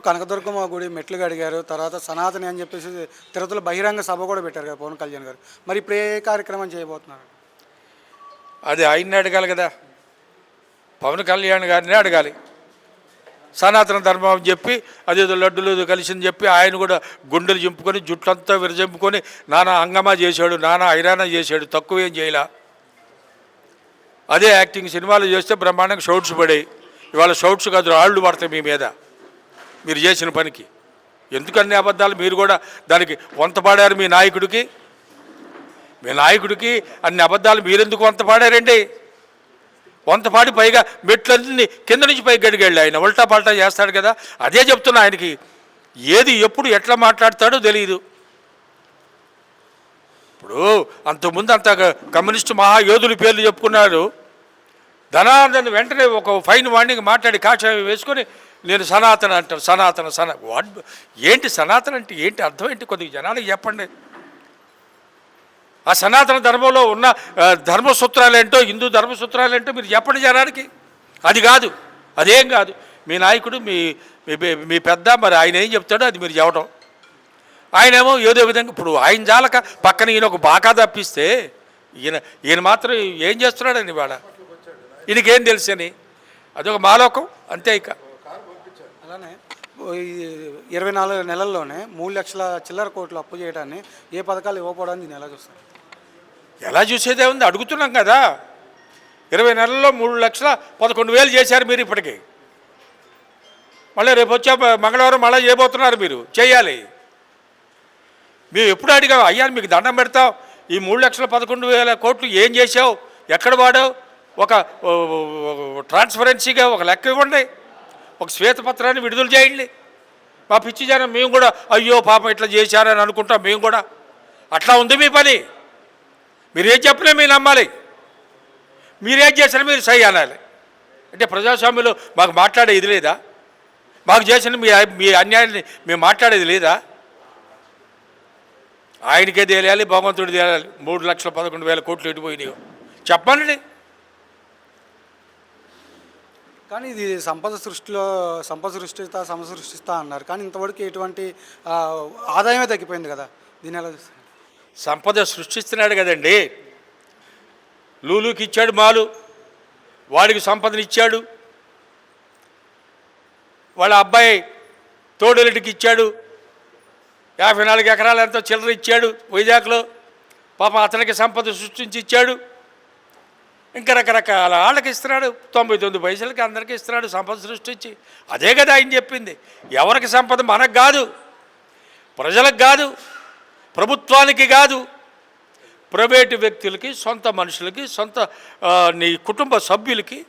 కనకదుర్గమ్మ గుడి మెట్లు కడిగారు. తర్వాత సనాతని అని చెప్పేసి తిరుపతిలో బహిరంగ సభ కూడా పెట్టారు కదా పవన్ కళ్యాణ్ గారు. మరి ఇప్పుడు ఏ కార్యక్రమం చేయబోతున్నారు? అది ఆయన్ని అడగాలి కదా, పవన్ కళ్యాణ్ గారిని అడగాలి. సనాతన ధర్మం అని చెప్పి అదేదో లడ్డులు కలిసిందని చెప్పి ఆయన కూడా గుండెలు చింపుకొని జుట్లంతా విరజంపుకొని నానా హంగమా చేశాడు, నానా ఐరానా చేశాడు, తక్కువేం చేయలా. అదే యాక్టింగ్ సినిమాలు చేస్తే బ్రహ్మాండంగా షౌట్స్ పడాయి. ఇవాళ షౌట్స్ కాదు, రాళ్ళు పడతాయి మీ మీద మీరు చేసిన పనికి. ఎందుకన్ని అబద్ధాలు? మీరు కూడా దానికి వంత పాడారు మీ నాయకుడికి. మీ నాయకుడికి అన్ని అబద్ధాలు మీరెందుకు వంత పాడారండి? వంత పాడి పైగా మెట్లన్నీ కింద నుంచి పైకి గడిగాళ్ళు. ఆయన ఉల్టా పల్టా చేస్తాడు కదా. అదే చెప్తున్నా, ఆయనకి ఏది ఎప్పుడు ఎట్లా మాట్లాడతాడో తెలియదు. ఇప్పుడు అంతకుముందు అంత కమ్యూనిస్టు మహాయోధుల పేర్లు చెప్పుకున్నారు. ధనార్దన్ వెంటనే ఒక ఫైన్ వార్నింగ్ మాట్లాడి కాషాయం వేసుకొని నేను సనాతన అంటాను. సనాతన వాట్ ఏంటి సనాతన అంటే ఏంటి అర్థం ఏంటి? కొద్దిగా జనానికి చెప్పండి. ఆ సనాతన ధర్మంలో ఉన్న ధర్మసూత్రాలేంటో, హిందూ ధర్మసూత్రాలేంటో మీరు చెప్పండి జనానికి. అది కాదు, అదేం కాదు. మీ నాయకుడు మీ పెద్ద, మరి ఆయన ఏం చెప్తాడో అది మీరు చెప్పడం. ఆయనేమో ఏదో విధంగా ఇప్పుడు ఆయన జాలక పక్కన ఈయన ఒక బాకా తప్పిస్తే ఈయన మాత్రం ఏం చేస్తున్నాడని ఇవాళ ఈయనకేం తెలుసని అదొక మాలోకం అంతే. ఇక అలానే 24 నెలల్లోనే 3 లక్షల చిల్లర కోట్లు అప్పు చేయడాన్ని, ఏ పథకాలు ఇవ్వకపోవడానికి దీన్ని ఎలా చూస్తారు? ఎలా చూసేదే ఉంది, అడుగుతున్నాం కదా. 20 నెలల్లో 3,11,000 చేశారు మీరు ఇప్పటికీ. మళ్ళీ రేపు వచ్చే మంగళవారం మళ్ళీ చేయబోతున్నారు మీరు. చేయాలి. మేము ఎప్పుడు అడిగాం, అయ్యా మీకు దండం పెడతాం, ఈ 3,11,000 కోట్లు ఏం చేసావు, ఎక్కడ వాడావు, ఒక ట్రాన్స్పరెన్సీగా ఒక లెక్క ఇవ్వండి, ఒక శ్వేతపత్రాన్ని విడుదల చేయండి. మా పిచ్చి జనం మేము కూడా అయ్యో పాపం ఇట్లా చేశారని అనుకుంటాం. మేము కూడా అట్లా ఉంది మీ పని. మీరేం చెప్పినా మీరు నమ్మాలి, మీరేం చేసినా మీరు సై అనాలి. అంటే ప్రజాస్వామ్యంలో మాకు మాట్లాడేది లేదా? మాకు చేసిన మీ అన్యాయాన్ని మేము మాట్లాడేది లేదా? ఆయనకే తేలియాలి, భగవంతుడు తేలాలి. 3,11,000 కోట్లు ఎటుపోయినాయో చెప్పండి. కానీ ఇది సంపద సృష్టిస్తా అన్నారు. కానీ ఇంతవరకు ఎటువంటి ఆదాయమే తగ్గిపోయింది కదా. దీని ఎలా చూస్తారు? సంపద సృష్టిస్తున్నాడు కదండి. లూలుకి ఇచ్చాడు మాలు, వాడికి సంపదనిచ్చాడు. వాళ్ళ అబ్బాయి తోడేలిటికి ఇచ్చాడు, 54 ఎకరాలు ఎంతో చిల్లర ఇచ్చాడు వైజాగ్లో. పాపం అతనికి సంపద సృష్టించి ఇచ్చాడు. ఇంకా రకరకాల వాళ్ళకి ఇస్తున్నాడు, 99 పైసలకి అందరికీ ఇస్తున్నాడు సంపద సృష్టించి. అదే కదా ఆయన చెప్పింది. ఎవరికి సంపద? మనకు కాదు, ప్రజలకు కాదు, ప్రభుత్వానికి కాదు, ప్రైవేటు వ్యక్తులకి, సొంత మనుషులకి, సొంత నీ కుటుంబ సభ్యులకి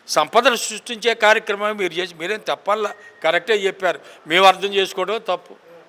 సంపదను సృష్టించే కార్యక్రమం మీరు చేసి మీరేం తప్పల్లా. కరెక్టే చెప్పారు, మేము అర్థం చేసుకోవడం తప్పు.